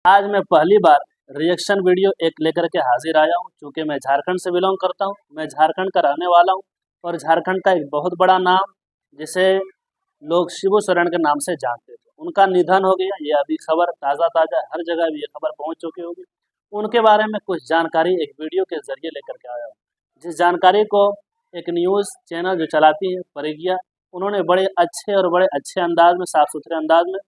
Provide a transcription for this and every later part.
आज मैं पहली बार रिएक्शन वीडियो एक लेकर के हाजिर आया हूँ। क्योंकि मैं झारखंड से बिलोंग करता हूँ, मैं झारखंड का रहने वाला हूँ और झारखंड का एक बहुत बड़ा नाम जिसे लोग शिबू सोरेन के नाम से जानते थे, उनका निधन हो गया। ये अभी खबर ताज़ा हर जगह भी ये खबर पहुँच चुकी होगी। उनके बारे में कुछ जानकारी एक वीडियो के जरिए लेकर के आया हूँ, जिस जानकारी को एक न्यूज़ चैनल जो चलाती है परिज्ञा, उन्होंने बड़े अच्छे अंदाज में, साफ सुथरे अंदाज में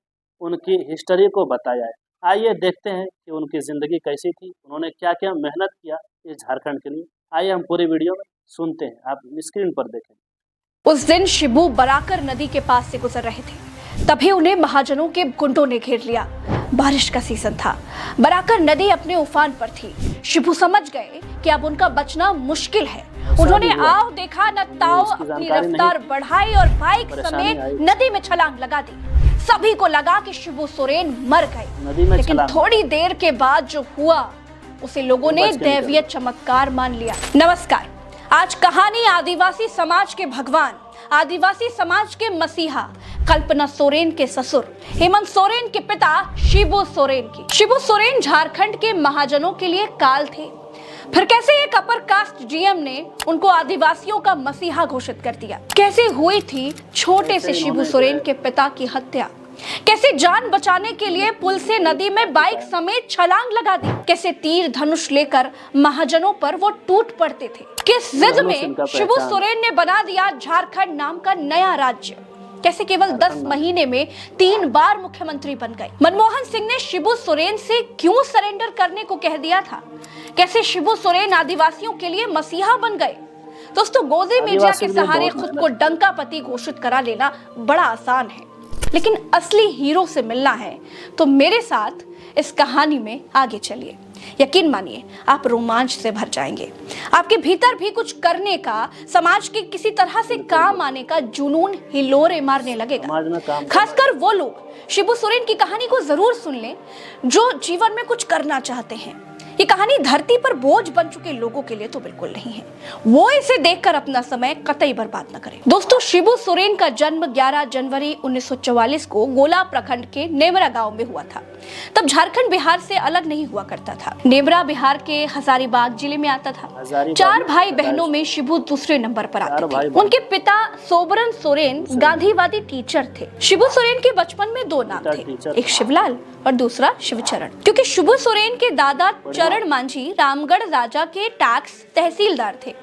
उनकी हिस्ट्री को बताया है। आइए देखते हैं कि उनकी ज़िंदगी कैसी थी, उन्होंने क्या क्या मेहनत किया इस झारखंड के लिए। आइए हम पूरी वीडियो में सुनते हैं, आप स्क्रीन पर देखें। उस दिन शिबू बराकर नदी के पास से गुजर रहे थे, तभी उन्हें महाजनों के गुंडों ने घेर लिया। बारिश का सीजन था, बराकर नदी अपने उफान पर थी। शिबू समझ गए कि अब उनका बचना मुश्किल है। उन्होंने आओ देखा न ताओ अपनी रफ्तार बढ़ाई और बाइक समेत नदी में छलांग लगा दी। सभी को लगा कि शिबू सोरेन मर गए, लेकिन थोड़ी देर के बाद जो हुआ उसे लोगों ने दैवीय चमत्कार मान लिया। नमस्कार, आज कहानी आदिवासी समाज के भगवान, आदिवासी समाज के मसीहा कल्पना सोरेन के ससुर हेमंत सोरेन के पिता शिबू सोरेन की। शिबू सोरेन झारखंड के महाजनों के लिए काल थे। फिर कैसे एक अपर कास्ट जीएम ने उनको आदिवासियों का मसीहा घोषित कर दिया? कैसे हुई थी छोटे से शिबू सोरेन के पिता की हत्या? कैसे जान बचाने के लिए पुल से नदी में बाइक समेत छलांग लगा दी? कैसे तीर धनुष लेकर महाजनों पर वो टूट पड़ते थे? किस जिद में शिबू सोरेन ने बना दिया झारखंड नाम का नया राज्य? कैसे केवल 10 महीने में 3 बार मुख्यमंत्री बन गए? मनमोहन सिंह ने शिबू सोरेन से क्यों सरेंडर करने को कह दिया था? कैसे शिबू सोरेन आदिवासियों के लिए मसीहा बन गए? दोस्तों, गोदी मीडिया के सहारे खुद को डंका पति घोषित करा लेना बड़ा आसान है, लेकिन असली हीरो से मिलना है तो मेरे साथ इस कहानी में आगे चलिए। यकीन मानिए, आप रोमांच से भर जाएंगे। आपके भीतर भी कुछ करने का, समाज के किसी तरह से काम आने का जुनून हिलोरे मारने लगेगा। खासकर वो लोग शिबू सोरेन की कहानी को जरूर सुन लें जो जीवन में कुछ करना चाहते हैं। ये कहानी धरती पर बोझ बन चुके लोगों के लिए तो बिल्कुल नहीं है। वो इसे देखकर अपना समय कतई बर्बाद न करें। दोस्तों, शिबू सोरेन का जन्म 11 जनवरी 1944 को गोला प्रखंड के नेमरा गांव में हुआ था। तब झारखंड बिहार से अलग नहीं हुआ करता था। नेमरा बिहार के हजारीबाग जिले में आता था। 4 भाई बहनों में शिबू दूसरे नंबर पर आते थे। उनके पिता सोबरन सोरेन गांधीवादी टीचर थे। शिबू सोरेन के बचपन में 2 नाम थे, एक शिवलाल और दूसरा शिवचरण। क्योंकि शिबू सोरेन के दादा चरण मांझी रामगढ़ राजा के टैक्स तहसीलदार थे,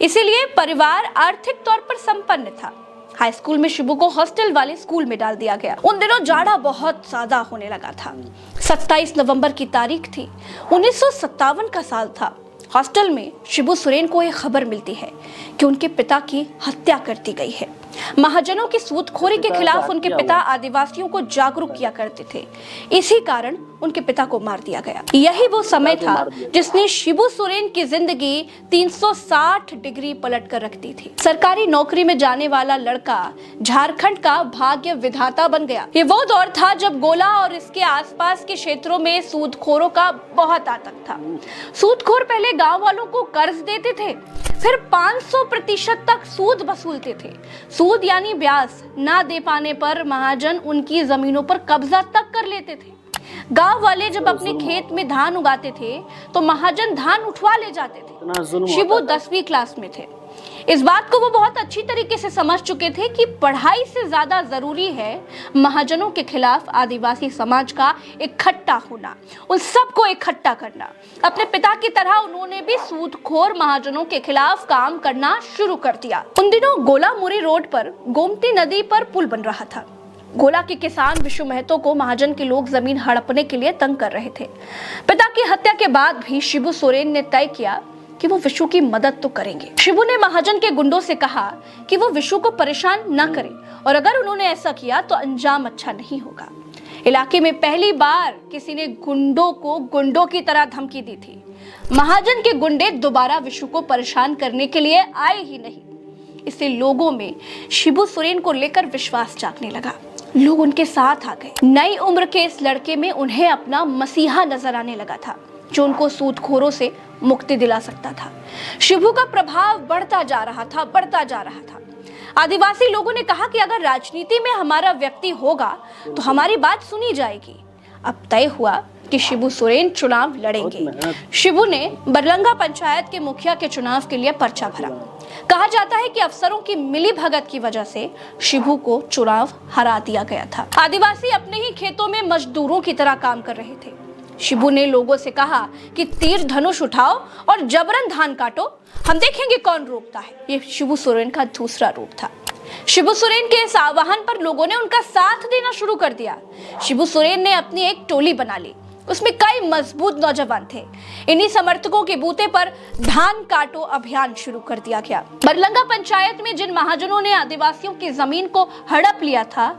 इसीलिए परिवार आर्थिक तौर पर संपन्न था। हाई स्कूल में शिबू को हॉस्टल वाले स्कूल में डाल दिया गया। उन दिनों जाड़ा बहुत ज्यादा होने लगा था। 27 नवंबर की तारीख थी, 1957 का साल था। हॉस्टल में शिबू सोरेन को एक खबर मिलती है कि उनके पिता की हत्या कर दी गई है। महाजनों की सूदखोरी के खिलाफ उनके पिता आदिवासियों को जागरूक किया करते थे, इसी कारण उनके पिता को मार दिया गया। यही वो समय था जिसने शिबू सोरेन की जिंदगी 360 डिग्री पलट कर रख दी थी। सरकारी नौकरी में जाने वाला लड़का झारखंड का भाग्य विधाता बन गया। ये वो दौर था जब गोला और इसके आसपास के क्षेत्रों में सूदखोरों का बहुत आतंक था। सूदखोर पहले गाँव वालों को कर्ज देते थे, फिर 500% तक सूद वसूलते थे। सूद यानी ब्याज ना दे पाने पर महाजन उनकी जमीनों पर कब्जा तक कर लेते थे। गांव वाले जब अपने खेत में धान उगाते थे तो महाजन धान उठवा ले जाते थे। शिबू 10वीं क्लास में थे। इस बात को वो बहुत अच्छी तरीके से समझ चुके थे कि पढ़ाई से ज्यादा जरूरी है महाजनों के खिलाफ आदिवासी समाज का इकट्ठा होना, उन सबको इकट्ठा करना। अपने पिता की तरह उन्होंने भी सूदखोर महाजनों के खिलाफ काम करना शुरू कर दिया। उन दिनों गोला मुरी रोड पर गोमती नदी पर पुल बन रहा था। गोला के किसान विशु महतो को महाजन के लोग जमीन हड़पने के लिए तंग कर रहे थे। पिता की हत्या के बाद भी शिबू सोरेन ने तय किया कि वो विशु की मदद तो करेंगे। शिबू ने महाजन के गुंडों से कहा कि वो विशु को परेशान न करें और अगर उन्होंने ऐसा किया तो अंजाम अच्छा नहीं होगा। इलाके में पहली बार किसी ने गुंडों को गुंडों की तरह धमकी दी थी। महाजन के गुंडे दोबारा विशु को परेशान करने के लिए आए ही नहीं। इससे लोगों में शिबू सोरेन को लेकर विश्वास जागने लगा। लोग उनके साथ आ गए। नई उम्र के इस लड़के में उन्हें अपना मसीहा नजर आने लगा था, जो उनको सूदखोरों से मुक्ति दिला सकता था। शिबू का प्रभाव बढ़ता जा रहा था। आदिवासी लोगों ने कहा कि अगर राजनीति में हमारा व्यक्ति होगा तो हमारी बात सुनी जाएगी। अब तय हुआ कि शिबू सोरेन चुनाव लड़ेंगे। शिबू ने बरलंगा पंचायत के मुखिया के चुनाव के लिए पर्चा भरा। कहा जाता है कि अफसरों की मिली भगत की वजह से शिबू को चुनाव हरा दिया गया था। आदिवासी अपने ही खेतों में मजदूरों की तरह काम कर रहे थे। शिबू ने लोगों से कहा कि तीर धनुष उठाओ और जबरन धान काटो, हम देखेंगे कौन रोकता है। ये शिबू सोरेन का दूसरा रूप था। शिबू सोरेन के इस आह्वान पर लोगों ने उनका साथ देना शुरू कर दिया। शिबू सोरेन ने अपनी एक टोली बना ली, उसमें कई मजबूत नौजवान थे। इन्हीं समर्थकों के बूते पर धान काटो अभियान शुरू कर दिया गया। बरलंगा पंचायत में जिन महाजनों ने आदिवासियों की जमीन को हड़प लिया था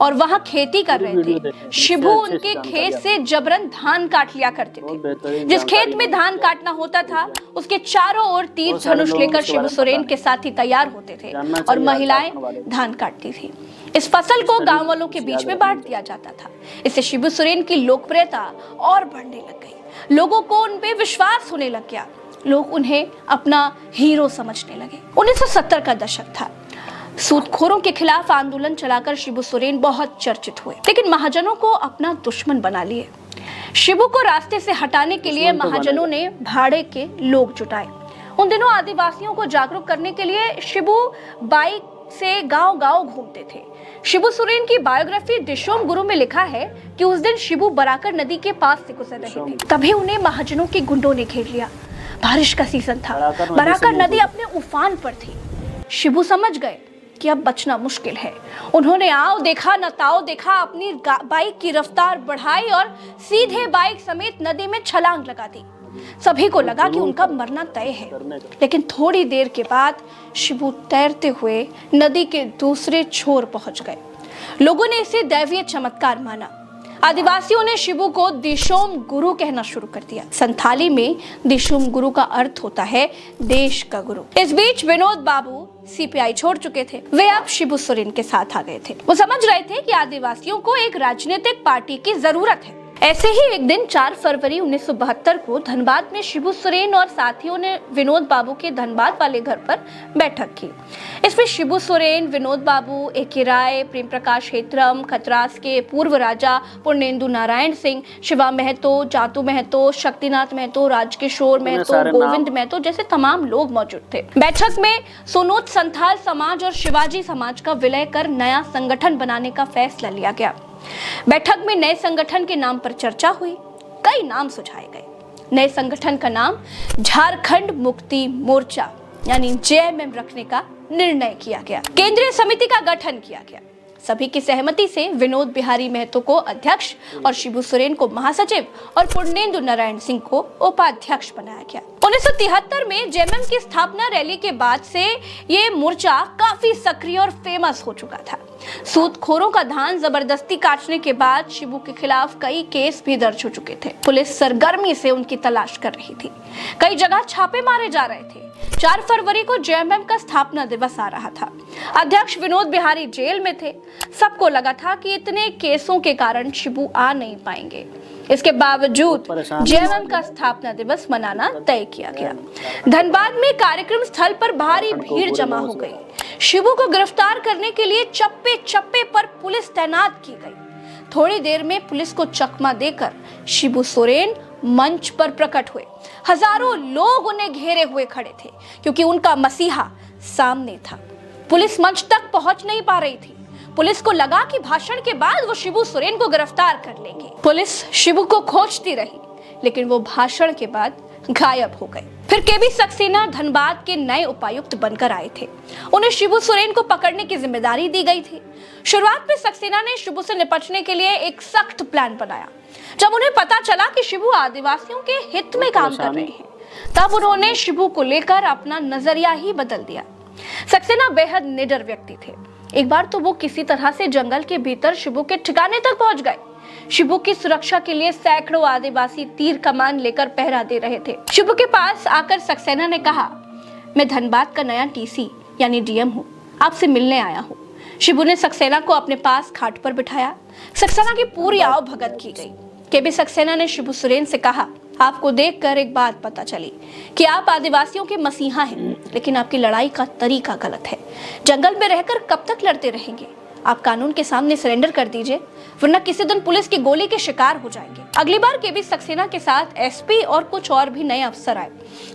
और वहां खेती कर रहे थे, शिबू उनके खेत से जबरन धान काट लिया करते थे। जिस खेत में धान काटना होता था उसके चारों ओर तीर धनुष लेकर शिबू सोरेन के साथी तैयार होते थे और महिलाएं धान काटती थी। इस फसल को गांव वालों के बीच में बांट दिया जाता था। इससे शिबू सोरेन की लोकप्रियता और बढ़ने लग गई। लोगों को उन पे विश्वास होने लग गया। लोग उन्हें अपना हीरो समझने लगे। 1970 का दशक था। सूदखोरों के खिलाफ आंदोलन चलाकर शिबू सोरेन बहुत चर्चित हुए, लेकिन महाजनों को अपना दुश्मन बना लिए। शिबू को रास्ते से हटाने के लिए महाजनों ने भाड़े के लोग जुटाए। उन दिनों आदिवासियों को जागरूक करने के लिए शिबू बाइक से गांव-गांव घूमते थे। शिबू सोरेन की बायोग्राफी दिशोम गुरु में लिखा है कि उस दिन शिबू बराकर नदी के पास से गुजर रहे थे, तभी उन्हें महाजनों के गुंडों ने घेर लिया। बारिश का सीजन था, बराकर नदी अपने उफान पर थी। शिबू समझ गए कि अब बचना मुश्किल है। उन्होंने आओ देखा न ताओ देखा, अपनी बाइक की रफ्तार बढ़ाई और सीधे बाइक समेत नदी में छलांग लगा दी। सभी को लगा कि उनका मरना तय है, लेकिन थोड़ी देर के बाद शिबू तैरते हुए नदी के दूसरे छोर पहुंच गए। लोगों ने इसे दैवीय चमत्कार माना। आदिवासियों ने शिबू को दिशोम गुरु कहना शुरू कर दिया। संथाली में दिशोम गुरु का अर्थ होता है देश का गुरु। इस बीच विनोद बाबू सीपीआई छोड़ चुके थे। वे अब शिबू सोरेन के साथ आ गए थे। वो समझ रहे थे कि आदिवासियों को एक राजनीतिक पार्टी की जरूरत है। ऐसे ही एक दिन 4 फरवरी 1972 को धनबाद में शिबू सोरेन और साथियों ने विनोद बाबू के धनबाद वाले घर पर बैठक की। इसमें शिबू सोरेन, विनोद बाबू, एके राय, प्रेम प्रकाश हेत्रम, खतरास के पूर्व राजा पूर्णेंदु नारायण सिंह, शिवा महतो, जातू महतो, शक्तिनाथ महतो, राजकिशोर महतो, गोविंद महतो जैसे तमाम लोग मौजूद थे। बैठक में सोनोत संथाल समाज और शिवाजी समाज का विलय कर नया संगठन बनाने का फैसला लिया गया। बैठक में नए संगठन के नाम पर चर्चा हुई। कई नाम सुझाए गए। नए संगठन का नाम झारखंड मुक्ति मोर्चा यानी जेएमएम रखने का निर्णय किया गया। केंद्रीय समिति का गठन किया गया। सभी की सहमति से विनोद बिहारी महतो को अध्यक्ष और शिबू सोरेन को महासचिव और पूर्णेंदु नारायण सिंह को उपाध्यक्ष बनाया गया। 1973 में जेएमएम की स्थापना रैली के बाद से ये मोर्चा काफी सक्रिय और फेमस हो चुका था। सूदखोरों का धान जबरदस्ती काटने के बाद शिबू के खिलाफ कई केस भी दर्ज हो चुके थे। पुलिस सरगर्मी से उनकी तलाश कर रही थी। कई जगह छापे मारे जा रहे थे। 4 फरवरी को जेएमएम का स्थापना दिवस आ रहा था। अध्यक्ष विनोद बिहारी जेल में थे। सबको लगा था कि इतने केसों के कारण शिबू आ नहीं पाएंगे। इसके बावजूद जेएमएम का स्थापना दिवस मनाना तय किया गया। धनबाद में कार्यक्रम स्थल पर भारी भीड़ जमा हो गई। शिबू को गिरफ्तार करने के लिए चप्पे चप्पे पर पुलिस तैनात की गई। थोड़ी देर में पुलिस को चकमा देकर शिबू सोरेन मंच पर प्रकट हुए। हजारों लोग उन्हें घेरे हुए खड़े थे क्योंकि उनका मसीहा सामने था। पुलिस मंच तक पहुंच नहीं पा रही थी। पुलिस को लगा कि भाषण के बाद वो शिबू सोरेन को गिरफ्तार कर लेंगे। पुलिस शिबू को खोजती रही, लेकिन वो भाषण के बाद गायब हो गए। फिर केबी सक्सेना धनबाद के नए उपायुक्त बनकर आए थे। उन्हें शिबू सोरेन को पकड़ने की जिम्मेदारी दी गई थी। शुरुआत में सक्सेना ने शिबू से निपटने के लिए एक सख्त प्लान बनाया। जब उन्हें पता चला कि शिबू आदिवासियों के हित में काम कर रहे हैं, तब उन्होंने शिबू को लेकर अपना नजरिया ही बदल दिया। सक्सेना बेहद निडर व्यक्ति थे। एक बार तो वो किसी तरह से जंगल के भीतर शिबू के ठिकाने तक पहुंच गए। शिबू की सुरक्षा के लिए सैकड़ों आदिवासी तीर कमान लेकर पहरा दे रहे थे। शिबू के पास आकर सक्सेना ने कहा, मैं धनबाद का नया टीसी यानी डीएम हूँ, आपसे मिलने आया हूँ। शिबू ने सक्सेना को अपने पास खाट पर बिठाया। सक्सेना की पूरी आव भगत की गई। केबी सक्सेना ने शिबू सोरेन से कहा, आपको देखकर एक बात पता चली कि आप आदिवासियों के मसीहा हैं, लेकिन आपकी लड़ाई का तरीका गलत है। जंगल में रहकर कब तक लड़ते रहेंगे? आप कानून के सामने सरेंडर कर दीजिए, वरना किसी दिन पुलिस की गोली के शिकार हो जाएंगे। अगली बार केबी सक्सेना के साथ एसपी और कुछ और भी नए अफसर आए।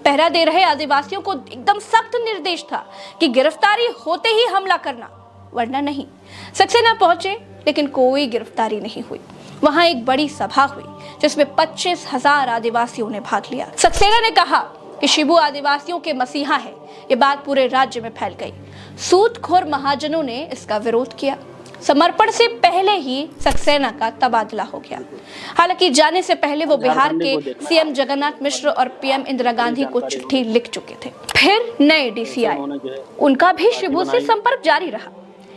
पहरा दे रहे आदिवासियों को एकदम सख्त निर्देश था कि गिरफ्तारी होते ही हमला करना, वरना नहीं। सक्सेना पहुंचे, लेकिन कोई गिरफ्तारी नहीं हुई। वहां एक बड़ी सभा हुई जिसमें 25,000 आदिवासियों ने भाग लिया। सक्सेना ने कहा कि शिबू आदिवासियों के मसीहा है। ये बात पूरे राज्य में फैल गई। सूदखोर महाजनों ने इसका विरोध किया। समर्पण से पहले ही सक्सेना का तबादला हो गया। हालांकि जाने से पहले वो बिहार के सीएम जगन्नाथ मिश्र और पीएम इंदिरा गांधी को चिट्ठी लिख चुके थे। फिर नए डीसी आए, उनका भी शिबू से संपर्क जारी रहा।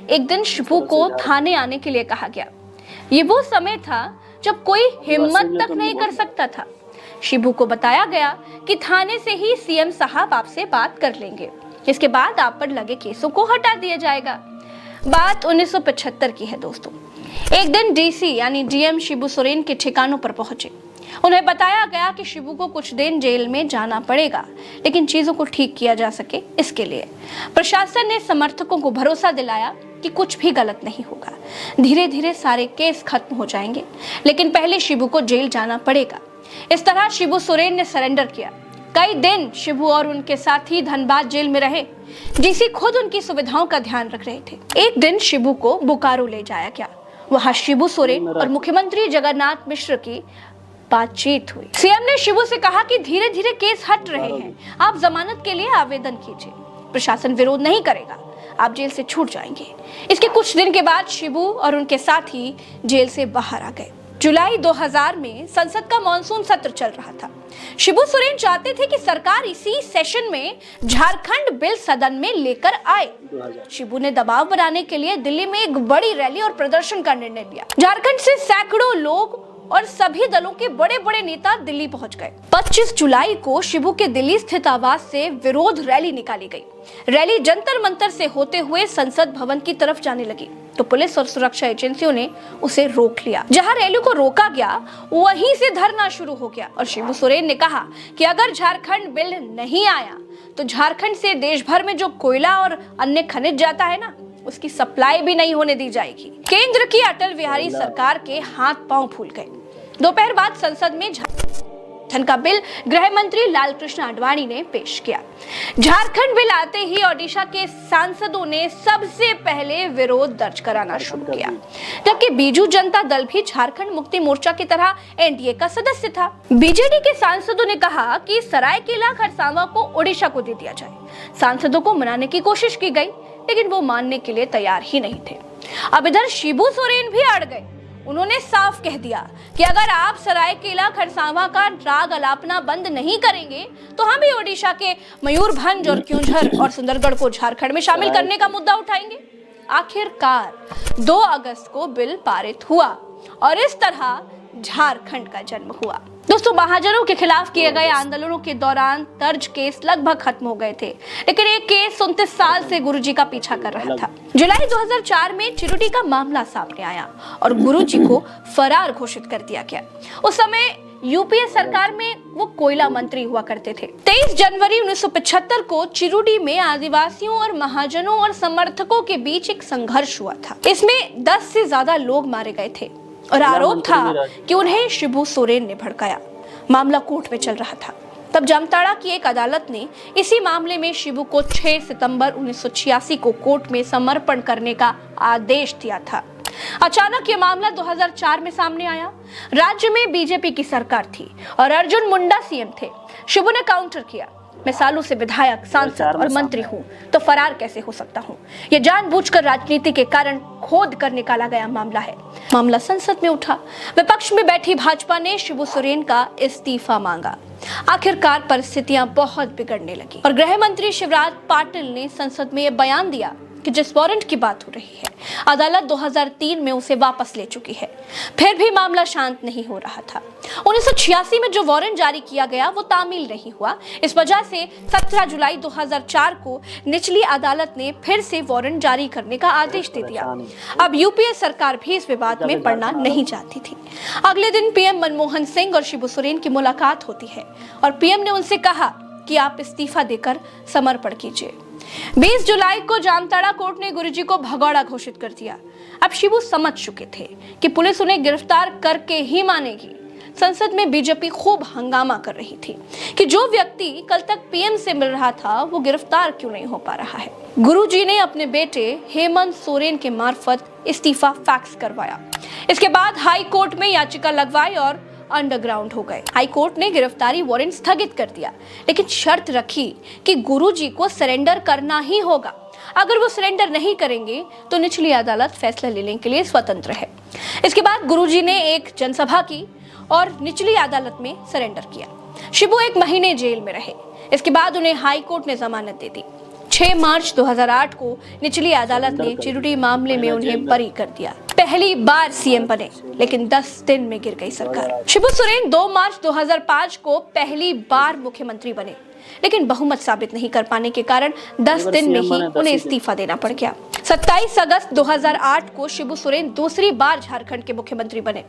एक दिन शिबू को थाने आने के लिए कहा गया। ये वो समय था जब कोई हिम्मत तक नहीं कर सकता था। शिबू को बताया गया कि थाने से ही सीएम साहब आपसे बात कर लेंगे, इसके बाद आप पर लगे केसों को हटा दिया जाएगा। बात 1975 की है दोस्तों। एक दिन डीसी यानी डीएम शिबू सोरेन के ठिकानों पर पहुंचे। उन्हें बताया गया कि शिबू को कुछ दिन जेल में जाना पड़ेगा, लेकिन चीजों को ठीक किया जा सके इसके लिए प्रशासन ने समर्थकों को भरोसा दिलाया कि कुछ भी गलत नहीं होगा, धीरे धीरे सारे केस खत्म हो जाएंगे, लेकिन पहले शिबू को जेल जाना पड़ेगा। इस तरह शिबू सोरेन ने सरेंडर किया। कई दिन शिबू और उनके साथी धनबाद जेल में रहे। डीसी खुद उनकी सुविधाओं का ध्यान रख रहे थे। एक दिन शिबू को बोकारो ले जाया गया। वहां शिबू सोरेन और मुख्यमंत्री जगन्नाथ मिश्र की बातचीत हुई। सीएम ने शिबू से कहा कि धीरे धीरे केस हट रहे हैं, आप जमानत के लिए आवेदन कीजिए, प्रशासन विरोध नहीं करेगा, आप जेल से छूट जाएंगे। इसके कुछ दिन के बाद शिबू और उनके साथी जेल से बाहर आ गए। जुलाई 2000 में संसद का मॉनसून सत्र चल रहा था। शिबू सोरेन चाहते थे कि सरकार इसी सेशन में झारखंड बिल सदन में लेकर आए। शिबू ने दबाव बनाने के लिए दिल्ली में एक बड़ी रैली और प्रदर्शन का निर्णय लिया। झारखंड से सैकड़ों लोग और सभी दलों के बड़े बड़े नेता दिल्ली पहुंच गए। 25 जुलाई को शिबू के दिल्ली स्थित आवास से विरोध रैली निकाली गई। रैली जंतर मंतर से होते हुए संसद भवन की तरफ जाने लगी, तो पुलिस और सुरक्षा एजेंसियों ने उसे रोक लिया। जहां रैली को रोका गया, वहीं से धरना शुरू हो गया और शिबू सोरेन ने कहा कि अगर झारखंड बिल नहीं आया तो झारखंड से देश भर में जो कोयला और अन्य खनिज जाता है ना, उसकी सप्लाई भी नहीं होने दी जाएगी। केंद्र की अटल बिहारी सरकार के हाथ पांव फूल गए। दोपहर बाद संसद में झारखंड का बिल गृह मंत्री लालकृष्ण आडवाणी ने पेश किया। झारखंड बिल आते ही ओडिशा के सांसदों ने सबसे पहले विरोध दर्ज कराना शुरू किया, जबकि बीजू जनता दल भी झारखंड मुक्ति मोर्चा की तरह एनडीए का सदस्य था। बीजेडी के सांसदों ने कहा कि सरायकेला खरसावां को ओडिशा को दे दिया जाए। सांसदों को मनाने की कोशिश की गई, लेकिन वो मानने के लिए तैयार ही नहीं थे। अब इधर शिबू सोरेन भी अड़ गए। उन्होंने साफ कह दिया कि अगर आप सरायकेला खरसावां का राग अलापना बंद नहीं करेंगे तो हम भी ओडिशा के मयूरभंज और क्योंझर और सुंदरगढ़ को झारखंड में शामिल करने का मुद्दा उठाएंगे। आखिरकार 2 अगस्त को बिल पारित हुआ और इस तरह झारखंड का जन्म हुआ। दोस्तों, महाजनों के खिलाफ किए गए आंदोलनों के दौरान दर्ज केस लगभग खत्म हो गए थे, लेकिन एक केस 29 साल से गुरुजी का पीछा कर रहा था। जुलाई 2004 में चिरुटी का मामला सामने आया और गुरुजी को फरार घोषित कर दिया गया। उस समय यूपीए सरकार में वो कोयला मंत्री हुआ करते थे। 23 जनवरी 1975 को चिरुटी में आदिवासियों और महाजनों और समर्थकों के बीच एक संघर्ष हुआ था। इसमें 10 से ज्यादा लोग मारे गए थे और आरोप था कि उन्हें शिबू सोरेन ने भड़काया। मामला कोर्ट में चल रहा था। तब जामताड़ा की एक अदालत ने इसी मामले में शिबू को 6 सितंबर 1986 को कोर्ट में समर्पण करने का आदेश दिया था। अचानक ये मामला 2004 में सामने आया। राज्य में बीजेपी की सरकार थी और अर्जुन मुंडा सीएम थे। शिबू ने काउंटर किया, मैं सालों से विधायक, सांसद और मंत्री हूँ, तो फरार कैसे हो सकता हूँ? ये जानबूझकर राजनीति के कारण खोद कर निकाला गया मामला है। मामला संसद में उठा। विपक्ष में बैठी भाजपा ने शिबू सोरेन का इस्तीफा मांगा। आखिरकार परिस्थितियां बहुत बिगड़ने लगी और गृह मंत्री शिवराज पाटिल ने संसद में यह बयान दिया कि जिस वारंट की बात हो रही है, अदालत 2003 में उसे वापस ले चुकी है। फिर भी मामला शांत नहीं हो रहा था। 1986 में जो वारंट जारी किया गया वो तामील नहीं हुआ। इस वजह से 17 जुलाई 2004 को निचली अदालत ने फिर से वारंट जारी करने का आदेश दे दिया। अब यूपीए सरकार भी इस विवाद में पड़ना नहीं चाहती थी। अगले दिन पीएम मनमोहन सिंह और शिबू सोरेन की मुलाकात होती है और पीएम ने उनसे कहा कि आप इस्तीफा देकर समर्पण कीजिए। 20 जुलाई को जामताड़ा कोर्ट ने गुरुजी को भगौड़ा घोषित कर दिया। अब शिबू समझ चुके थे कि पुलिस उन्हें गिरफ्तार करके ही मानेगी। संसद में बीजेपी खूब हंगामा कर रही थी कि जो व्यक्ति कल तक पीएम से मिल रहा था वो गिरफ्तार क्यों नहीं हो पा रहा है। गुरुजी ने अपने बेटे हेमंत सोरेन के मार्फत इस्तीफा फैक्स करवाया। इसके बाद हाई कोर्ट में याचिका लगवाई और अंडरग्राउंड हो गए। हाई कोर्ट ने गिरफ्तारी वारंट स्थगित कर दिया, लेकिन शर्त रखी कि गुरुजी को सरेंडर करना ही होगा। अगर वो सरेंडर नहीं करेंगे तो निचली अदालत फैसला लेने के लिए स्वतंत्र है। इसके बाद गुरुजी ने एक जनसभा की और निचली अदालत में सरेंडर किया। शिबू 1 महीने जेल में रहे। इसके बाद उन्हें हाई कोर्ट ने जमानत दे दी। 6 मार्च 2008 को निचली अदालत ने चिरुडी मामले में उन्हें बरी कर दिया। पहली बार सीएम बने, लेकिन 10 दिन में गिर गई सरकार। शिबू सोरेन 2 मार्च 2005 को पहली बार मुख्यमंत्री बने, लेकिन बहुमत साबित नहीं कर पाने के कारण 10 दिन में ही उन्हें इस्तीफा देना पड़ गया। 27 अगस्त 2008 को शिबू सोरेन दूसरी बार झारखंड के मुख्यमंत्री बने।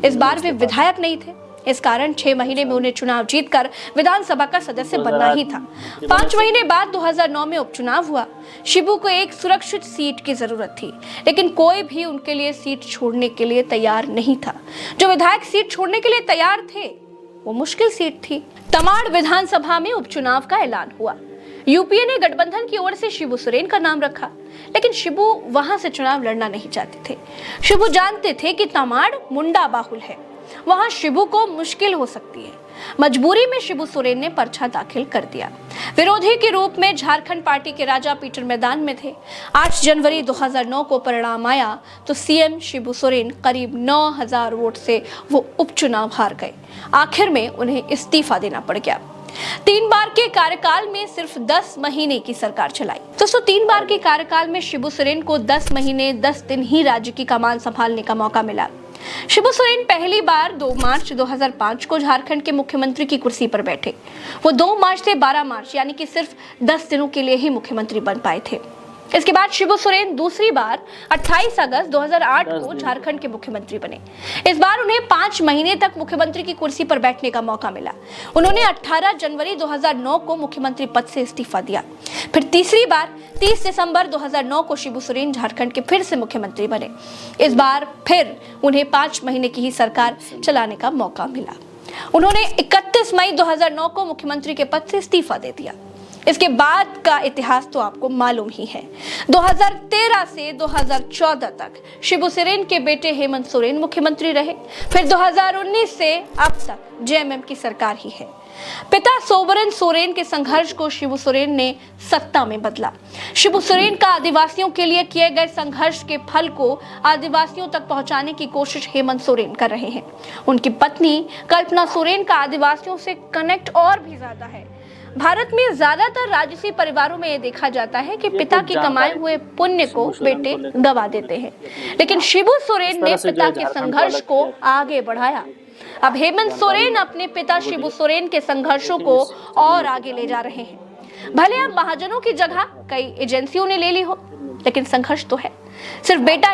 इस बार वे विधायक नहीं थे, इस कारण 6 महीने में उन्हें चुनाव जीतकर विधानसभा का सदस्य बनना ही था। 5 महीने बाद 2009 में उपचुनाव हुआ। शिबू को एक सुरक्षित सीट की जरूरत थी, लेकिन कोई भी उनके लिए सीट छोड़ने के लिए तैयार नहीं था। जो विधायक सीट छोड़ने के लिए तैयार थे वो मुश्किल सीट थी। तमाड़ विधानसभा में उपचुनाव का ऐलान हुआ। यूपीए ने गठबंधन की ओर से शिबू सोरेन का नाम रखा, लेकिन शिबू वहां से चुनाव लड़ना नहीं चाहते थे। शिबू जानते थे कि तमाड़ मुंडा बाहुल है, वहां शिबू को मुश्किल हो सकती है। मजबूरी में शिबू सोरेन ने पर्चा दाखिल कर दिया। विरोधी के रूप में झारखंड पार्टी के राजा पीटर मैदान में थे। 8 जनवरी 2009 को परिणाम आया तो सीएम शिबू सोरेन करीब 9000 वोट से वो उपचुनाव हार गए। आखिर में उन्हें इस्तीफा देना पड़ गया। 3 बार के कार्यकाल में सिर्फ 10 महीने की सरकार चलाई। दोस्तों, 3 बार के कार्यकाल में शिबू सोरेन को 10 महीने 10 दिन ही राज्य की कमान संभालने का मौका मिला। शिबू सोरेन पहली बार 2 मार्च 2005 को झारखंड के मुख्यमंत्री की कुर्सी पर बैठे। वो 2 मार्च से 12 मार्च यानी कि सिर्फ 10 दिनों के लिए ही मुख्यमंत्री बन पाए थे। इसके बाद शिबू सोरेन दूसरी बार 28 अगस्त 2008 को झारखंड के मुख्यमंत्री बने। इस बार उन्हें 5 महीने तक मुख्यमंत्री की कुर्सी पर बैठने का मौका मिला। उन्होंने 18 जनवरी 2009 को मुख्यमंत्री पद से इस्तीफा दिया। फिर तीसरी बार 30 दिसंबर 2009 को शिबू सोरेन झारखंड के फिर से मुख्यमंत्री बने। इस बार फिर उन्हें 5 महीने की ही सरकार चलाने का मौका मिला। उन्होंने 31 मई 2009 को मुख्यमंत्री के पद से इस्तीफा दे दिया। इसके बाद का इतिहास तो आपको मालूम ही है। 2013 से 2014 तक शिबू सोरेन के बेटे हेमंत सोरेन मुख्यमंत्री रहे। फिर 2019 से अब तक जेएमएम की सरकार ही है। पिता सोबरन सोरेन के संघर्ष को शिबू सोरेन ने सत्ता में बदला। शिबू सोरेन का आदिवासियों के लिए किए गए संघर्ष के फल को आदिवासियों तक पहुंचाने की कोशिश हेमंत सोरेन कर रहे हैं। उनकी पत्नी कल्पना सोरेन का आदिवासियों से कनेक्ट और भी ज्यादा है। भारत में ज्यादातर राजसी परिवारों में ये देखा जाता है कि पिता की कमाए हुए पुण्य को बेटे गवा देते हैं, लेकिन शिबू सोरेन ने पिता के संघर्ष को आगे बढ़ाया। अब हेमंत सोरेन अपने पिता शिबू सोरेन के संघर्षों को और आगे ले जा रहे हैं। भले अब महाजनों की जगह कई एजेंसियों ने ले ली हो, लेकिन संघर्ष तो है। सिर्फ बेटा